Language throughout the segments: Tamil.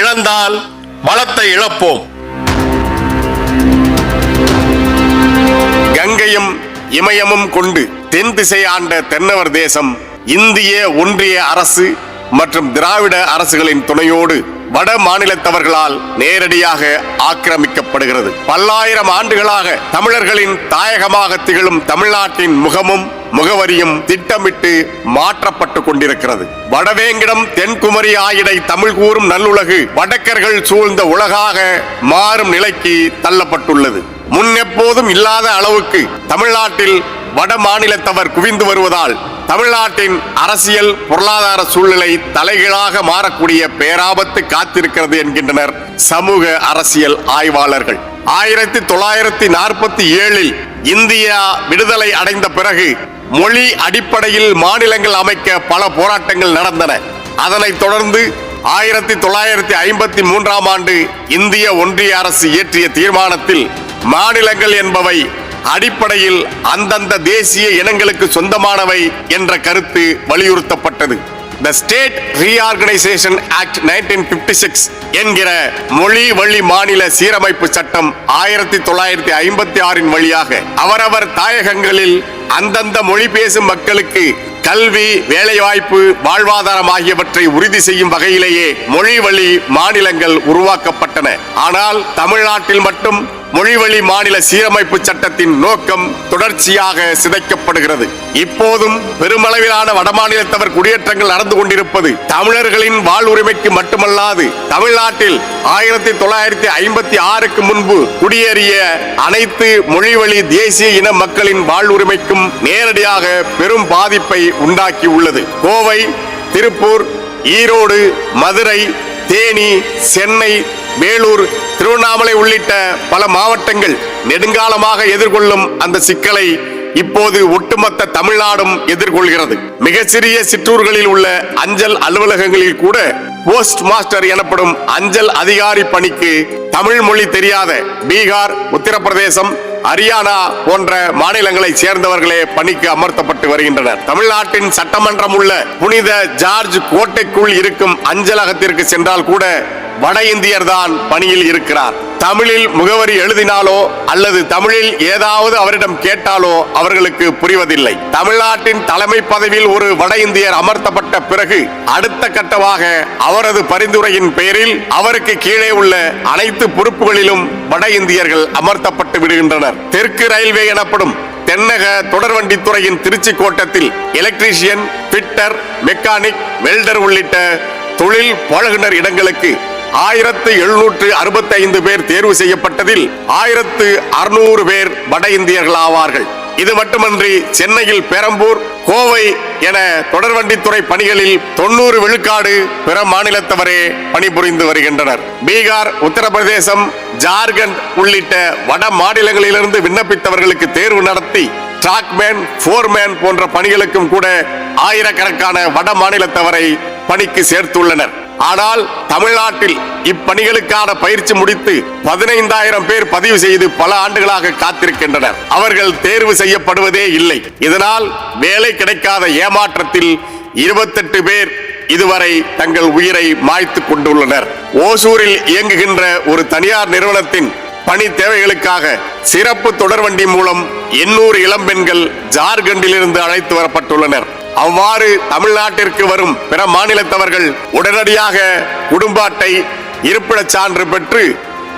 இழந்தால் பலத்தை இழப்போம். கங்கையும் இமயமும் கொண்டு தென் திசை ஆண்ட தென்னவர் தேசம் இந்திய ஒன்றிய அரசு மற்றும் திராவிட அரசுகளின் துணையோடு வட மாநிலத்தவர்களால் நேரடியாக ஆக்கிரமிக்கப்படுகிறது. பல்லாயிரம் ஆண்டுகளாக தமிழர்களின் தாயகமாக திகழும் தமிழ்நாட்டின் முகமும் முகவரியும் திட்டமிட்டு மாற்றப்பட்டு கொண்டிருக்கிறது. வடவேங்கிடம் தென்குமரி ஆயிடை தமிழ் கூறும் நல்லுலகு வடக்கர்கள் சூழ்ந்த உலகாக மாறும் நிலைக்கு தள்ளப்பட்டுள்ளது. முன்னெப்போதும் இல்லாத அளவுக்கு தமிழ்நாட்டில் வட மாநிலத்தவர் குவிந்து வருவதால் தமிழ்நாட்டின் அரசியல் பொருளாதார சூழ்நிலை தலைகீழாக மாறக்கூடிய பேராபத்து காத்திருக்கிறது என்கின்றனர் சமூக அரசியல் ஆய்வாளர்கள். 1947 இந்தியா விடுதலை அடைந்த பிறகு மொழி அடிப்படையில் மாநிலங்கள் அமைக்க பல போராட்டங்கள் நடந்தன. அதனைத் தொடர்ந்து 1953 ஆண்டு இந்திய ஒன்றிய அரசு இயற்றிய தீர்மானத்தில் மாநிலங்கள் என்பவை அடிப்படையில் அந்தந்த தேசிய இனங்களுக்கு சொந்தமானவை என்ற கருத்து வலியுறுத்தப்பட்டது. The State Reorganization Act 1956 என்கிற மொழி வழி மாநில சீரமைப்பு சட்டம் 1956 வழியாக அவரவர் தாயகங்களில் அந்தந்த மொழி பேசும் மக்களுக்கு கல்வி, வேலைவாய்ப்பு, வாழ்வாதாரம் ஆகியவற்றை உறுதி செய்யும் வகையிலேயே மொழி வழி மாநிலங்கள் உருவாக்கப்பட்டன. ஆனால் தமிழ்நாட்டில் மட்டும் மொழிவழி மாநில சீரமைப்பு சட்டத்தின் நோக்கம் தொடர்ச்சியாக சிதைக்கப்படுகிறது. இப்போதும் பெருமளவிலான வடமாநிலத்தவர் குடியேற்றங்கள் நடந்து கொண்டிருப்பது தமிழர்களின் வாழ்வுரிமைக்கு மட்டுமல்லாது தமிழ்நாட்டில் 1956க்கு முன்பு குடியேறிய அனைத்து மொழிவழி தேசிய இன மக்களின் வாழ்வுரிமைக்கும் நேரடியாக பெரும் பாதிப்பை உண்டாக்கி உள்ளது. கோவை, திருப்பூர், ஈரோடு, மதுரை, தேனி, சென்னை, வேலூர், திருவண்ணாமலை உள்ளிட்ட பல மாவட்டங்கள் நெடுங்காலமாக எதிர்கொள்ளும் அந்த சிக்கலை இப்போது ஒட்டுமொத்த தமிழ்நாடும் எதிர்கொள்கிறது. மிக சிறிய சிற்றூர்களில் உள்ள அஞ்சல் அலுவலகங்களில் கூட போஸ்ட் மாஸ்டர் எனப்படும் அஞ்சல் அதிகாரி பணிக்கு தமிழ் மொழி தெரியாத பீகார், உத்தரப்பிரதேசம், ஹரியானா போன்ற மாநிலங்களை சேர்ந்தவர்களே பணிக்கு அமர்த்தப்பட்டு வருகின்றனர். தமிழ்நாட்டின் சட்டமன்றம் உள்ள புனித ஜார்ஜ் கோட்டைக்குள் இருக்கும் அஞ்சலகத்திற்கு சென்றால் கூட வட இந்தியர் தான் பணியில் இருக்கிறார். தமிழில் முகவரி எழுதினாலோ அல்லது தமிழில் ஏதாவது அவரிடம் கேட்டாலோ அவர்களுக்கு புரிவதில்லை. தமிழ்நாட்டின் தலைமை பதவியில் ஒரு வட இந்தியர் அமர்த்தப்பட்ட பிறகு அடுத்த கட்டமாக அவரது பரிந்துரையின் பெயரில் அவருக்கு கீழே உள்ள அனைத்து பொறுப்புகளிலும் வட இந்தியர்கள் அமர்த்தப்பட்டு விடுகின்றனர். தெற்கு ரயில்வே எனப்படும் தென்னக தொடர்வண்டித்துறையின் திருச்சி கோட்டத்தில் எலக்ட்ரீஷியன், பிட்டர், மெக்கானிக், வெல்டர் உள்ளிட்ட தொழில் பழகுனர் இடங்களுக்கு 1765 பேர் தேர்வு செய்யப்பட்டதில் 1600 பேர் வட இந்தியர்கள் ஆவார்கள். இது மட்டுமன்றி சென்னையில் பெரம்பூர், கோவை என தொடர்வண்டித்துறை பணிகளில் 90 விழுக்காடு பிற மாநிலத்தவரே பணிபுரிந்து வருகின்றனர். பீகார், உத்தரப்பிரதேசம், ஜார்க்கண்ட் உள்ளிட்ட வட மாநிலங்களிலிருந்து விண்ணப்பித்தவர்களுக்கு தேர்வு நடத்தி டிராக்மேன், போர்மேன் போன்ற பணிகளுக்கும் கூட ஆயிரக்கணக்கான வட மாநிலத்தவரை பணிக்கு சேர்த்துள்ளனர். ஆனால் தமிழ்நாட்டில் இப்பணிகளுக்கான பயிற்சி முடித்து 15,000 பேர் பதிவு செய்து பல ஆண்டுகளாக காத்திருக்கின்றனர். அவர்கள் தேர்வு செய்யப்படுவதே இல்லை. இதனால் வேலை கிடைக்காத ஏமாற்றத்தில் 28 பேர் இதுவரை தங்கள் உயிரை மாய்த்து கொண்டுள்ளனர். ஓசூரில் இயங்குகின்ற ஒரு தனியார் நிறுவனத்தின் பணி தேவைகளுக்காக சிறப்பு தொடர்வண்டி மூலம் 800 இளம்பெண்கள் ஜார்க்கண்டிலிருந்து அழைத்து வரப்பட்டுள்ளனர். அவ்வாறு தமிழ்நாட்டிற்கு வரும் பிற மாநிலத்தவர்கள் உடனடியாக குடும்ப அட்டை, இருப்பிடச் சான்று பெற்று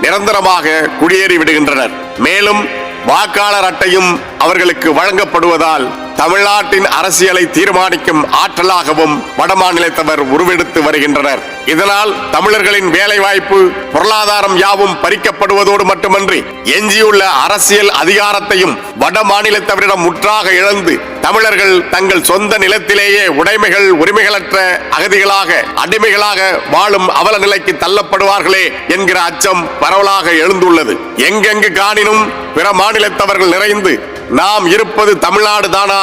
நிரந்தரமாக குடியேறி விடுகின்றனர். மேலும் வாக்காளர் அட்டையும் அவர்களுக்கு வழங்கப்படுவதால் தமிழ்நாட்டின் அரசியலை தீர்மானிக்கும் ஆற்றலாகவும் வடமாநிலத்தவர் உருவெடுத்து வருகின்றனர். இதனால் தமிழர்களின் வேலை வாய்ப்பு, பொருளாதாரம் யாவும் பறிக்கப்படுவதோடு மட்டுமன்றி எஞ்சியுள்ள அரசியல் அதிகாரத்தையும் வட மாநிலத்தவரிடம் முற்றாக இழந்து தமிழர்கள் தங்கள் சொந்த நிலத்திலேயே உடைமைகள், உரிமைகளற்ற அகதிகளாக, அடிமைகளாக வாழும் அவல நிலைக்கு தள்ளப்படுவார்களே என்கிற அச்சம் பரவலாக எழுந்துள்ளது. எங்கெங்கு காணினும் பிற மாநிலத்தவர்கள் நிறைந்து நாம் இருப்பது தமிழ்நாடு தானா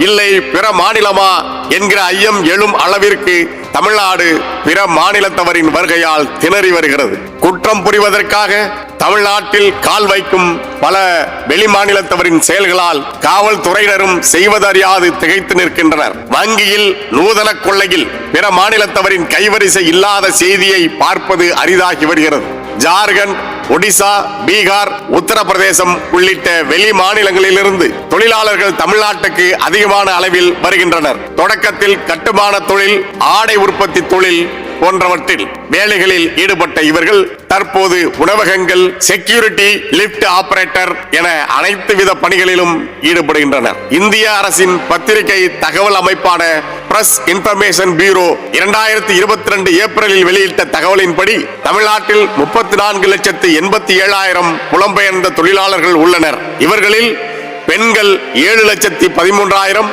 இல்லை பிற மாநிலமா என்கிற ஐயம் எழும் அளவிற்கு தமிழ்நாடு பிற மாநிலத்தவரின் வருகையால் திணறி வருகிறது. குற்றம் புரிவதற்காக தமிழ்நாட்டில் கால் வைக்கும் பல வெளிமாநிலத்தவரின் செயல்களால் காவல்துறையினரும் செய்வதறியாது திகைத்து நிற்கின்றனர். வங்கியில் நூதன கொள்ளையில் பிற மாநிலத்தவரின் கைவரிசை இல்லாத செய்தியை பார்ப்பது அரிதாகி வருகிறது. ஜார்க்கண்ட், ஒடிசா, பீகார், உத்தரப்பிரதேசம் உள்ளிட்ட வெளி மாநிலங்களிலிருந்து தொழிலாளர்கள் தமிழ்நாட்டுக்கு அதிகமான அளவில் வருகின்றனர். தொடக்கத்தில் கட்டுமான தொழில், ஆடை உற்பத்தி தொழில் போன்றவற்றில் வேலைகளில் ஈடுபட்ட இவர்கள் தற்போது உணவகங்கள், செக்யூரிட்டி, லிப்ட் ஆபரேட்டர் என அனைத்து வித பணிகளிலும் ஈடுபடுகின்றனர். இந்திய அரசின் பத்திரிகை தகவல் அமைப்பான பிரஸ் இன்ஃபர்மேஷன் பியூரோ 2022 ஏப்ரலில் வெளியிட்ட தகவலின்படி தமிழ்நாட்டில் 34,87,000 புலம்பெயர்ந்த தொழிலாளர்கள் உள்ளனர். இவர்களில் பெண்கள் 7,13,000,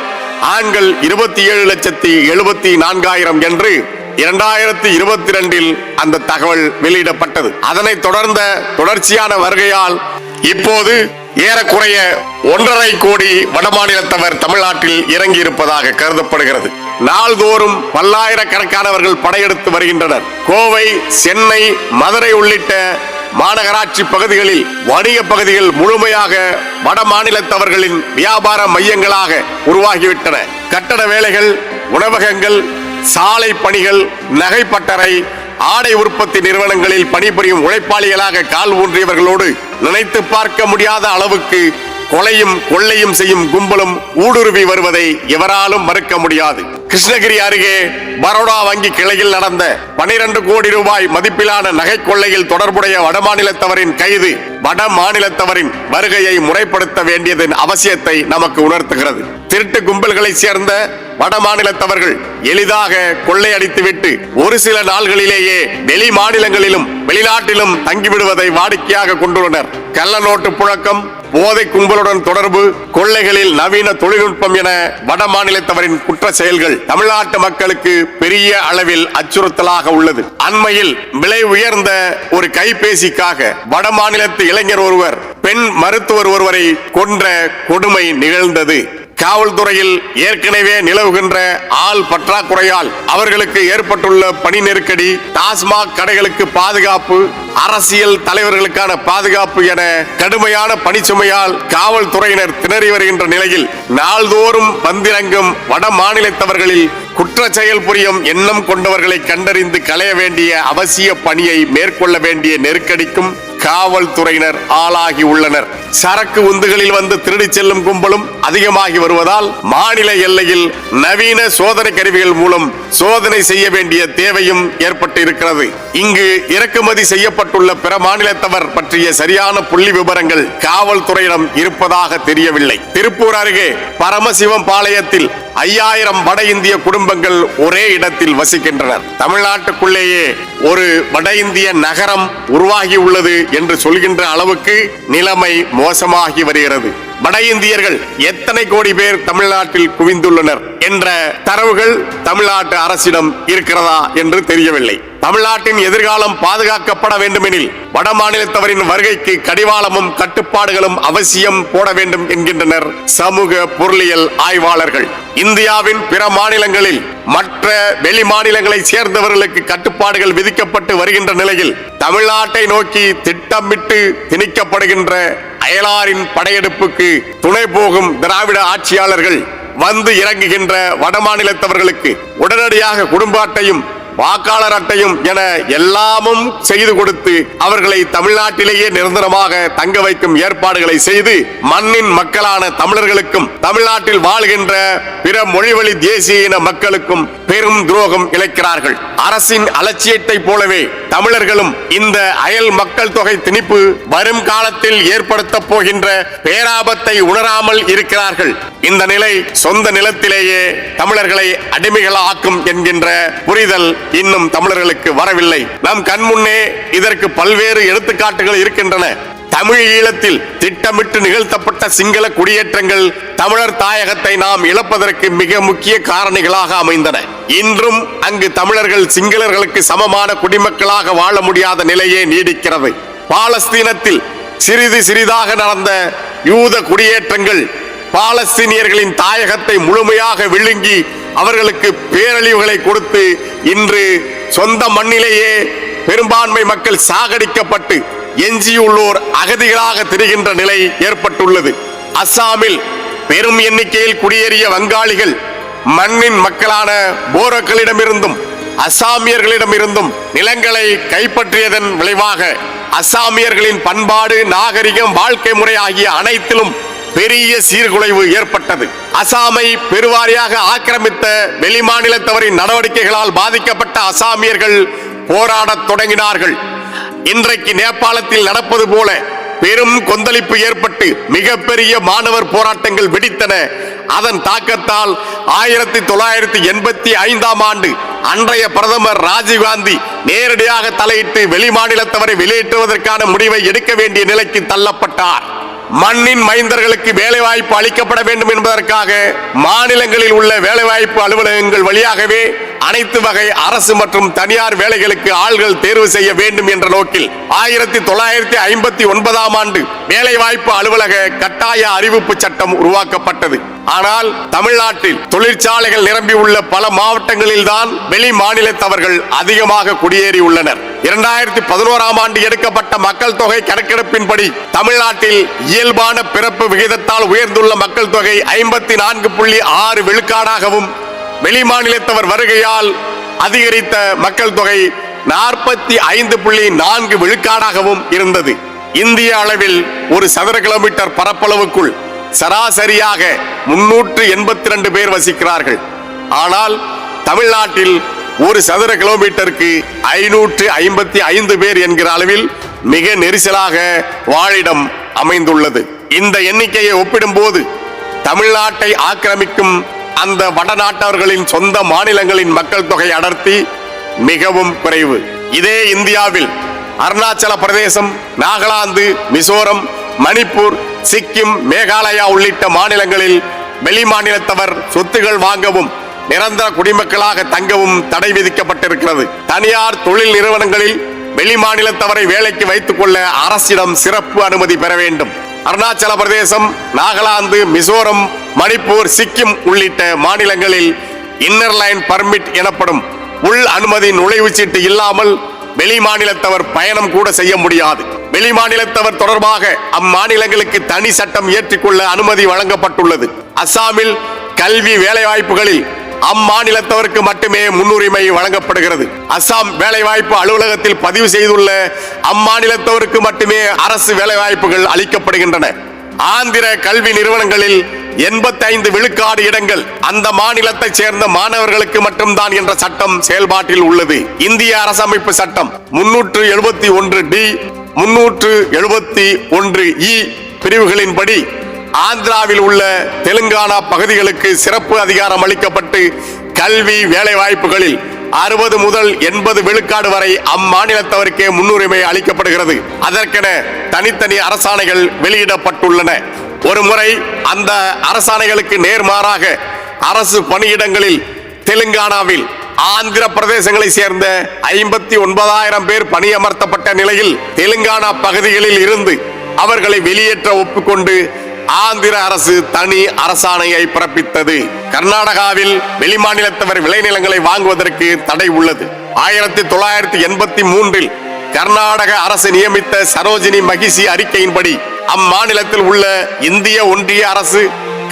ஆண்கள் 27,74,000 என்று 2022 அந்த தகவல் வெளியிடப்பட்டது. அதனைத் தொடர்ந்த தொடர்ச்சியான வருகையால் இப்போது ஏறக்குறைய 1.5 கோடி வடமாநிலத்தவர் தமிழ்நாட்டில் இறங்கி இருப்பதாக கருதப்படுகிறது. நாள்தோறும் பல்லாயிரக்கணக்கானவர்கள் படையெடுத்து வருகின்றனர். கோவை, சென்னை, மதுரை உள்ளிட்ட மாநகராட்சி பகுதிகளில் வணிக பகுதிகள் முழுமையாக வட மாநிலத்தவர்களின் வியாபார மையங்களாக உருவாகிவிட்டன. கட்டட வேலைகள், உணவகங்கள், சாலை பணிகள், நகைப்பட்டறை, ஆடை உற்பத்தி நிறுவனங்களில் பணிபுரியும் உழைப்பாளிகளாக கால் ஊன்றியவர்களோடு நினைத்து பார்க்க முடியாத அளவுக்கு கொலையும் கொள்ளையும் செய்யும் கும்பலும் ஊடுருவி வருவதை எவராலும் மறுக்க முடியாது. கிருஷ்ணகிரி அருகே பரோடா வங்கி கிளையில் நடந்த 12 கோடி ரூபாய் மதிப்பிலான நகை கொள்ளையில் தொடர்புடைய வடமாநிலத்தவரின் கைது வட மாநிலத்தவரின் வருகையை முறைப்படுத்த வேண்டியதன் அவசியத்தை நமக்கு உணர்த்துகிறது. திருட்டு கும்பல்களை சேர்ந்த வட மாநிலத்தவர்கள் எளிதாக கொள்ளையடித்துவிட்டு ஒரு சில நாள்களிலேயே வெளி மாநிலங்களிலும் வெளிநாட்டிலும் தங்கிவிடுவதை வாடிக்கையாக கொண்டுள்ளனர். கள்ள நோட்டு புழக்கம், போதை கும்பலுடன் தொடர்பு, கொள்ளைகளில் நவீன தொழில்நுட்பம் என வட மாநிலத்தவரின் குற்ற செயல்கள் தமிழ்நாட்டு மக்களுக்கு பெரிய அளவில் அச்சுறுத்தலாக உள்ளது. அண்மையில் விலை உயர்ந்த ஒரு கைபேசிக்காக வட மாநிலத்து இளைஞர் ஒருவர் பெண் மருத்துவர் ஒருவரை கொன்ற கொடுமை நிகழ்ந்தது. காவல்துறையில் ஏற்கனவே நிலவுகின்ற ஆள் பற்றாக்குறையால் அவர்களுக்கு ஏற்பட்டுள்ள பணி நெருக்கடி, டாஸ்மாக் கடைகளுக்கு பாதுகாப்பு, அரசியல் தலைவர்களுக்கான பாதுகாப்பு என கடுமையான பணிச்சுமையால் காவல்துறையினர் திணறி வருகின்ற நிலையில் நாள்தோறும் வந்திறங்கும் வட மாநிலத்தவர்களில் குற்ற செயல் புரியும் எண்ணம் கொண்டவர்களை கண்டறிந்து களைய வேண்டிய அவசிய பணியை மேற்கொள்ள வேண்டிய நெருக்கடிக்கும் காவல்துறையினர் ஆளாகி உள்ளனர். சரக்கு உந்துகளில் வந்து திருடி செல்லும் கும்பலும் அதிகமாகி வருவதால் மாநில எல்லையில் நவீன சோதனை கருவிகள் மூலம் சோதனை செய்ய வேண்டிய தேவையும் ஏற்பட்டு இருக்கிறது. இங்கு இறக்குமதி செய்யப்பட்டுள்ள பிற மாநிலத்தவர் பற்றிய சரியான புள்ளி விவரங்கள் காவல்துறையிடம் இருப்பதாக தெரியவில்லை. திருப்பூர் அருகே பரமசிவம் பாளையத்தில் 5000 வட இந்திய குடும்பங்கள் ஒரே இடத்தில் வசிக்கின்றனர். தமிழ்நாட்டுக்குள்ளேயே ஒரு வட இந்திய நகரம் உருவாகி உள்ளது என்று சொல்கின்ற அளவுக்கு நிலைமை மோசமாகி வருகிறது. வட இந்தியர்கள் எத்தனை கோடி பேர் தமிழ்நாட்டில் குவிந்துள்ளனர் என்ற தரவுகள் தமிழ்நாட்டு அரசிடம் இருக்கிறதா என்று தெரியவில்லை. தமிழ்நாட்டின் எதிர்காலம் பாதுகாக்கப்பட வேண்டுமெனில் வட மாநிலத்தவரின் வருகைக்கு கடிவாளமும் கட்டுப்பாடுகளும் அவசியம் போட வேண்டும் என்கின்றனர் சமூக பொருளியல் ஆய்வாளர்கள். இந்தியாவின் பிற மாநிலங்களில் மற்ற வெளி மாநிலங்களை சேர்ந்தவர்களுக்கு கட்டுப்பாடுகள் விதிக்கப்பட்டு வருகின்ற நிலையில் தமிழ்நாட்டை நோக்கி திட்டமிட்டு திணிக்கப்படுகின்ற அயலாரின் படையெடுப்புக்கு துணை போகும் திராவிட ஆட்சியாளர்கள் வந்து இறங்குகின்ற வட மாநிலத்தவர்களுக்கு உடனடியாக குடும்ப அட்டையும் வாக்காளர் அட்டையும் என எல்லாமும் செய்து கொடுத்து அவர்களை தமிழ்நாட்டிலேயே நிரந்தரமாக தங்க வைக்கும் ஏற்பாடுகளை செய்து மண்ணின் மக்களான தமிழர்களுக்கும் தமிழ்நாட்டில் வாழ்கின்ற பிற மொழிவழி தேசிய இன மக்களுக்கும் பெரும் துரோகம் இழைக்கிறார்கள். அரசின் அலட்சியத்தை போலவே தமிழர்களும் இந்த அயல் மக்கள் தொகை திணிப்பு வரும் காலத்தில் ஏற்படுத்த போகின்ற பேராபத்தை உணராமல் இருக்கிறார்கள். இந்த நிலை சொந்த நிலத்திலேயே தமிழர்களை அடிமைகளாக்கும் என்கின்ற புரிதல் இன்னும் தமிழர்களுக்கு வரவில்லை. நம் கண்முன்னே இதற்கு பல்வேறு எடுத்துக்காட்டுகள் இருக்கின்றன. தமிழ் ஈழத்தில் திட்டமிட்டு நிகழ்த்தப்பட்ட சிங்கள குடியேற்றங்கள் தமிழர் தாயகத்தை நாம் இழப்பதற்கு மிக முக்கிய காரணிகளாக அமைந்தன. இன்றும் அங்கு தமிழர்கள் சிங்களர்களுக்கு சமமான குடிமக்களாக வாழ முடியாத நிலையே நீடிக்கிறது. பாலஸ்தீனத்தில் சிறிது சிறிதாக நடந்த யூத குடியேற்றங்கள் பாலஸ்தீனியர்களின் தாயகத்தை முழுமையாக விழுங்கி அவர்களுக்கு பேரழிவுகளை கொடுத்து இன்று சொந்த மண்ணிலேயே பெரும்பான்மை மக்கள் சாகடிக்கப்பட்டு எஞ்சியுள்ளோர் அகதிகளாக திரிகின்ற நிலை ஏற்பட்டுள்ளது. அஸ்ஸாமில் பெரும் எண்ணிக்கையில் குடியேறிய வங்காளிகள் மண்ணின் மக்களான போரோக்களிடமிருந்தும் அஸ்ஸாமியர்களிடமிருந்தும் நிலங்களை கைப்பற்றியதன் விளைவாக அஸ்ஸாமியர்களின் பண்பாடு, நாகரிகம், வாழ்க்கை முறை ஆகிய அனைத்திலும் பெரிய சீர்குலைவு ஏற்பட்டது. அசாமை பெருவாரியாக ஆக்கிரமித்த வெளிமாநிலத்தவரின் நடவடிக்கைகளால் பாதிக்கப்பட்ட அசாமியர்கள் போராடத் தொடங்கினார்கள். இன்றைக்கு நேபாளத்தில் நடப்பது போல பெரும் கொந்தளிப்பு ஏற்பட்டு மிகப்பெரிய மாணவர் போராட்டங்கள் வெடித்தன. அதன் தாக்கத்தால் 1985 ஆண்டு அன்றைய பிரதமர் ராஜீவ்காந்தி நேரடியாக தலையிட்டு வெளிமாநிலத்தவரை வெளியேற்றுவதற்கான முடிவை எடுக்க வேண்டிய நிலைக்கு தள்ளப்பட்டார். மண்ணின் மைந்தர்களுக்கு வேலைவாய்ப்பு அளிக்கப்பட வேண்டும் என்பதற்காக மாநிலங்களில் உள்ள வேலைவாய்ப்பு அலுவலகங்கள் வழியாகவே அனைத்து வகை அரசு மற்றும் தனியார் வேலைகளுக்கு ஆள்கள் தேர்வு செய்ய வேண்டும் என்ற நோக்கில் 1959 ஆண்டு வேலைவாய்ப்பு அலுவலக கட்டாய அறிவிப்பு சட்டம் உருவாக்கப்பட்டது. ஆனால் தமிழ்நாட்டில் தொழிற்சாலைகள் நிரம்பி உள்ள பல மாவட்டங்களில் தான் வெளி மாநிலத்தவர்கள் அதிகமாக குடியேறி உள்ளனர். 2011 ஆண்டு எடுக்கப்பட்ட மக்கள் தொகை கணக்கெடுப்பின்படி தமிழ்நாட்டில் இயல்பான பிறப்பு விகிதத்தால் உயர்ந்துள்ள மக்கள் தொகை 54.6 விழுக்காடாகவும் வெளிமாநிலத்தவர் வருகையால் அதிகரித்த மக்கள் தொகை 45.4 விழுக்காடாகவும் இருந்தது. இந்திய அளவில் ஒரு சதுர கிலோமீட்டர் பரப்பளவுக்குள் சராசரியாக 382 பேர் வசிக்கிறார்கள். ஆனால் தமிழ்நாட்டில் ஒரு சதுர கிலோமீட்டருக்கு 555 பேர் என்கிற அளவில் மிக நெரிசலாக வாழிடம் அமைந்துள்ளது. இந்த எண்ணிக்கையை ஒப்பிடும்போது தமிழ்நாட்டை ஆக்கிரமிக்கும் அந்த வடநாட்டவர்களின் சொந்த மாநிலங்களின் மக்கள் தொகை அடர்த்தி மிகவும் குறைவு. இதே இந்தியாவில் அருணாச்சல பிரதேசம், நாகாலாந்து, மிசோரம், மணிப்பூர், சிக்கிம், மேகாலயா உள்ளிட்ட மாநிலங்களில் வெளிமாநிலத்தவர் சொத்துகள் வாங்கவும் நிரந்தர குடிமக்களாக தங்கவும் தடை விதிக்கப்பட்டிருக்கிறது. தனியார் தொழில் நிறுவனங்களில் வெளிமாநிலத்தவரை வேலைக்கு வைத்துக் கொள்ள அரசிடம் சிறப்பு அனுமதி பெற வேண்டும். அருணாச்சல பிரதேசம், நாகாலாந்து, மிசோரம், மணிப்பூர், சிக்கிம் உள்ளிட்ட மாநிலங்களில் இன்னர் லைன் பர்மிட் எனப்படும் உள் அனுமதி நுழைவுச்சீட்டு இல்லாமல் வெளிமாநிலத்தவர் பயணம் கூட செய்ய முடியாது. வெளிமாநிலத்தவர் தொடர்பாக அம்மாநிலங்களுக்கு தனி சட்டம் ஏற்றுக்கொள்ள அனுமதி வழங்கப்பட்டுள்ளது. அஸ்ஸாமில் கல்வி வேலைவாய்ப்புகளில் அம்மாநிலத்தவருக்கு மட்டுமே முன்னுரிமை வழங்கப்படுகிறது. அஸ்ஸாம் வேலைவாய்ப்பு அலுவலகத்தில் பதிவு செய்துள்ள அம்மாநிலத்தவருக்கு மட்டுமே அரசு வேலைவாய்ப்புகள் அளிக்கப்படுகின்றன. ஆந்திர கல்வி நிறுவனங்களில் 85 விழுக்காடு இடங்கள் அந்த மாநிலத்தை சேர்ந்த மாணவர்களுக்கு மட்டும்தான் என்ற சட்டம் செயல்பாட்டில் உள்ளது. இந்திய அரசமைப்பு சட்டம் 371D, 371E பிரிவுகளின்படி ஆந்திராவில் உள்ள தெலுங்கானா பகுதிகளுக்கு சிறப்பு அதிகாரம் அளிக்கப்பட்டு கல்வி வேலை வாய்ப்புகளில் 60 முதல் 80 விழுக்காடு வரை அம்மாநிலத்தவருக்கே முன்னுரிமை அளிக்கப்படுகிறது. அதற்கென தனித்தனி அரசாணைகள் வெளியிடப்பட்டுள்ளன. ஒரு முறை அந்த அரசாணைகளுக்கு நேர்மாறாக அரசு பணியிடங்களில் தெலுங்கானாவில் ஆந்திர பிரதேசங்களை சேர்ந்த 59,000 பேர் பணியமர்த்தப்பட்ட நிலையில் தெலுங்கானா பகுதிகளில் இருந்து அவர்களை வெளியேற்ற ஒப்புக்கொண்டு ஆந்திர அரசு தனி அரசாணையை பிறப்பித்தது. கர்நாடகாவில் வெளிமாநிலத்தவர் விளைநிலங்களை வாங்குவதற்கு தடை உள்ளது. 1983 கர்நாடக அரசு நியமித்த சரோஜினி மகிஷி அறிக்கையின்படி அம்மாநிலத்தில் உள்ள இந்திய ஒன்றிய அரசு,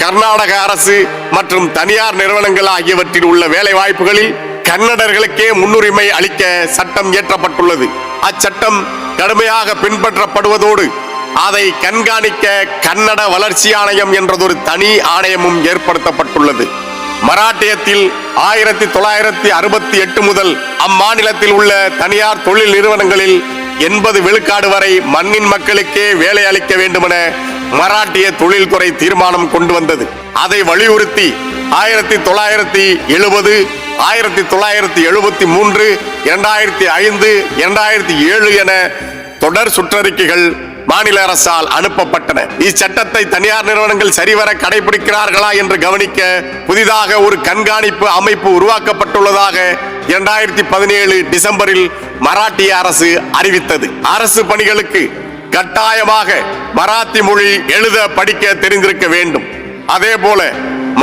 கர்நாடக அரசு மற்றும் தனியார் நிறுவனங்கள் ஆகியவற்றில் உள்ள வேலை வாய்ப்புகளில் கன்னடர்களுக்கே முன்னுரிமை அளிக்க சட்டம் இயற்றப்பட்டுள்ளது. அச்சட்டம் கடுமையாக பின்பற்றப்படுவதோடு அதை கண்காணிக்க கன்னட வளர்ச்சி ஆணையம் என்றதொரு தனி ஆணையமும் ஏற்படுத்தப்பட்டுள்ளது. மராட்டியத்தில் 1968 முதல் அம்மாநிலத்தில் உள்ள தனியார் தொழில் நிறுவனங்களில் 80 விழுக்காடு வரை மண்ணின் மக்களுக்கே வேலை அளிக்க வேண்டுமென மராட்டிய தொழில்துறை தீர்மானம் கொண்டு வந்தது. அதை வலியுறுத்தி 1970, 1973, 2005, 2007 என தொடர் சுற்றறிக்கைகள் மாநில அரசால் அனுப்பப்பட்டன. இச்சட்டத்தை தனியார் நிறுவனங்கள் சரிவர கடைபிடிக்கிறார்களா என்று கவனிக்க புதிதாக ஒரு கண்காணிப்பு அமைப்பு உருவாக்கப்பட்டுள்ளதாக 2017 டிசம்பரில் மராட்டிய அரசு அறிவித்தது. அரசு பணிகளுக்கு கட்டாயமாக மராத்தி மொழி எழுத படிக்க தெரிந்திருக்க வேண்டும். அதே போல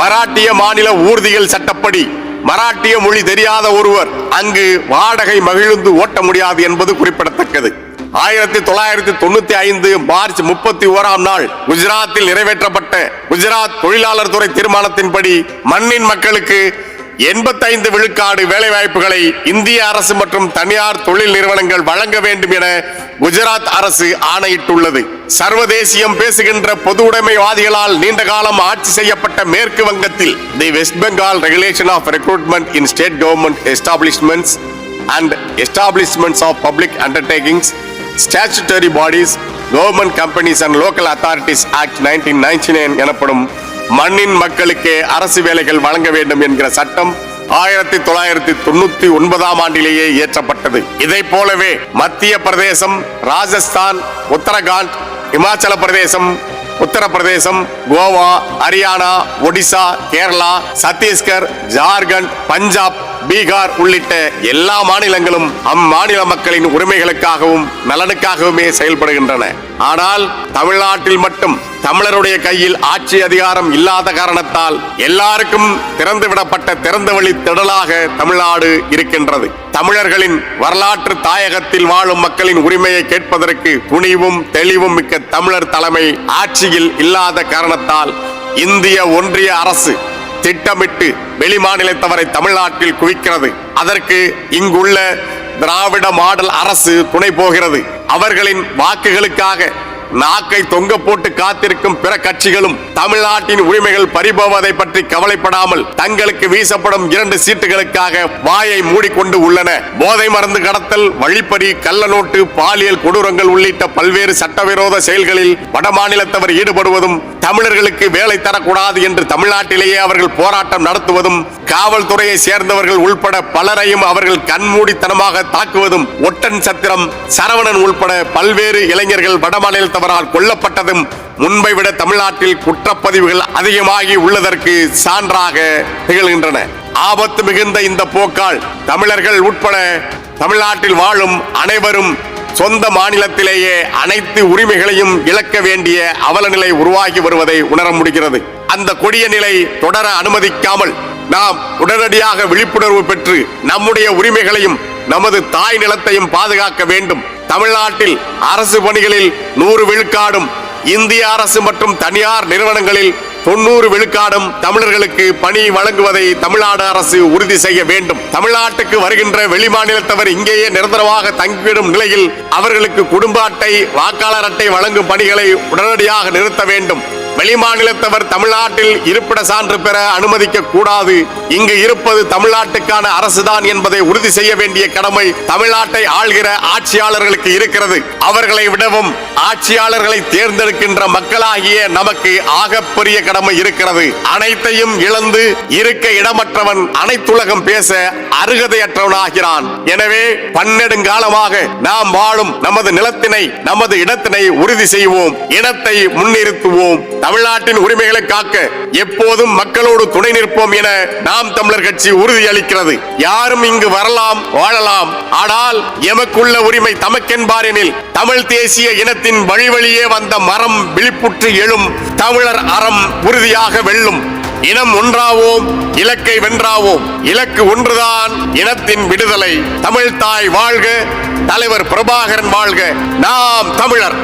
மராட்டிய மாநில ஊர்திகள் சட்டப்படி மராட்டிய மொழி தெரியாத ஒருவர் அங்கு வாடகை மகிழுந்து ஓட்ட முடியாது என்பது குறிப்பிடத்தக்கது. 1995 மார்ச் 31ஆம் நாள் குஜராத்தில் நிறைவேற்றப்பட்ட குஜராத் தொழிலாளர் துறை தீர்மானத்தின்படி மண்ணின் மக்களுக்கு 85 விழுக்காடு வேலைவாய்ப்புகளை இந்திய அரசு மற்றும் தனியார் தொழில் நிறுவனங்கள் வழங்க வேண்டும் என குஜராத் அரசு ஆணையிட்டுள்ளது. சர்வதேசியம் பேசுகின்ற பொது உடைமைவாதிகளால் நீண்ட காலம் ஆட்சி செய்யப்பட்ட மேற்கு வங்கத்தில் the West Bengal regulation of recruitment in state government establishments and establishments of public undertakings, statutory bodies, government companies and local authorities act 1999 எனப்படும் மண்ணின் மக்களுக்கே அரசு வேலைகள் வழங்க வேண்டும் என்கிற சட்டம் 1999ஆம் ஆண்டிலேயே இயற்றப்பட்டது. இதை போலவே மத்திய பிரதேசம், ராஜஸ்தான், உத்தரகாண்ட், இமாச்சல பிரதேசம், உத்தரப்பிரதேசம், கோவா, ஹரியானா, ஒடிசா, கேரளா, சத்தீஸ்கர், ஜார்க்கண்ட், பஞ்சாப், பீகார் உள்ளிட்ட எல்லா மாநிலங்களும் அம்மாநில மக்களின் உரிமைகளுக்காகவும் நலனுக்காகவுமே செயல்படுகின்றன. ஆனால் தமிழ்நாட்டில் மட்டும் தமிழருடைய கையில் ஆட்சி அதிகாரம் இல்லாத காரணத்தால் எல்லாருக்கும் திறந்துவிடப்பட்ட திறந்தவெளி திடலாக தமிழ்நாடு இருக்கின்றது. தமிழர்களின் வரலாற்று தாயகத்தில் வாழும் மக்களின் உரிமையை கேட்பதற்கு துணிவும் தெளிவும் மிக்க தமிழர் தலைமை ஆட்சியில் இல்லாத காரணத்தால் இந்திய ஒன்றிய அரசு திட்டமிட்டு வெளிமாநிலத்தவரை தமிழ்நாட்டில் குவிக்கிறது. அதற்கு இங்குள்ள திராவிட மாடல் அரசு துணை போகிறது. அவர்களின் வாக்குகளுக்காக நாக்கை தொங்க போட்டு காத்திருக்கும் பிற கட்சிகளும் தமிழ்நாட்டின் உரிமைகள் பறிபோவதை பற்றி கவலைப்படாமல் தங்களுக்கு வீசப்படும் 2 சீட்டுகளுக்காக வாயை மூடிக்கொண்டு உள்ளன. போதை மருந்து கடத்தல், வழிப்பறி, கள்ள நோட்டு, பாலியல் கொடூரங்கள் உள்ளிட்ட பல்வேறு சட்டவிரோத செயல்களில் வடமாநிலத்தவர் ஈடுபடுவதும், தமிழர்களுக்கு வேலை தரக்கூடாது என்று தமிழ்நாட்டிலேயே அவர்கள் போராட்டம் நடத்துவதும், காவல்துறையை சேர்ந்தவர்கள் உள்பட பலரையும் அவர்கள் கண்மூடித்தனமாக தாக்குவதும், ஒட்டன் சத்திரம், சரவணன் உள்பட பல்வேறு இளைஞர்கள் வடமாநிலத்தவரால் கொல்லப்பட்டதும் முன்பை விட தமிழ்நாட்டில் குற்றப்பதிவுகள் அதிகமாகி உள்ளதற்கு சான்றாக திகழ்கின்றன. ஆபத்து மிகுந்த இந்த போக்கால் தமிழர்கள் உட்பட தமிழ்நாட்டில் வாழும் அனைவரும் சொந்த மாநிலத்திலேயே அனைத்து உரிமைகளையும் இழக்க வேண்டிய அவலநிலை உருவாகி வருவதை உணர முடிகிறது. அந்த கொடிய நிலை தொடர அனுமதிக்காமல் நாம் உடனடியாக விழிப்புணர்வு பெற்று நம்முடைய உரிமைகளையும் நமது தாய் நிலத்தையும் பாதுகாக்க வேண்டும். தமிழ்நாட்டில் அரசு பணிகளில் 100 விழுக்காடும், இந்திய அரசு மற்றும் தனியார் நிறுவனங்களில் 90 விழுக்காடும் தமிழர்களுக்கு பணி வழங்குவதை தமிழ்நாடு அரசு உறுதி செய்ய வேண்டும். தமிழ்நாட்டுக்கு வருகின்ற வெளிமாநிலத்தவர் இங்கேயே நிரந்தரமாக தங்கிவிடும் நிலையில் அவர்களுக்கு குடும்ப அட்டை, வாக்காளர் அட்டை வழங்கும் பணிகளை உடனடியாக நிறுத்த வேண்டும். வெளிமாநிலத்தவர் தமிழ்நாட்டில் இருப்பிட சான்று பெற அனுமதிக்க கூடாது. இங்கு இருப்பது தமிழ்நாட்டுக்கான அரசுதான் என்பதை உறுதி செய்ய வேண்டிய கடமை தமிழ்நாட்டை ஆள்கிற ஆட்சியாளர்களுக்கு இருக்கிறது. அவர்களை விடவும் ஆட்சியாளர்களை தேர்ந்தெடுக்கின்ற மக்களாகிய நமக்கு ஆகப்பெரிய கடமை இருக்கிறது. அனைத்தையும் இழந்து இருக்க இடமற்றவன் அனைத்துலகம் பேச அருகதையற்றவனாகிறான். எனவே பன்னெடுங்காலமாக நாம் வாழும் நமது நிலத்தினை, நமது இடத்தினை உறுதி செய்வோம். இனத்தை முன்னிறுத்துவோம். தமிழ்நாட்டின் உரிமைகளை காக்க எப்போதும் மக்களோடு துணை நிற்போம் என நாம் தமிழர் கட்சி உறுதியளிக்கிறது. யாரும் இங்கு வரலாம், வாழலாம். ஆனால் எமக்குள்ள உரிமை தமக்கென்பார் எனில் தமிழ் தேசிய இனத்தின் வழி வழியே வந்த மரம் விழிப்புற்று எழும். தமிழர் அறம் உறுதியாக வெல்லும். இனம் ஒன்றாவோம், இலக்கை வென்றாவோம். இலக்கு ஒன்றுதான், இனத்தின் விடுதலை. தமிழ் தாய் வாழ்க, தலைவர் பிரபாகரன் வாழ்க. நாம் தமிழர்.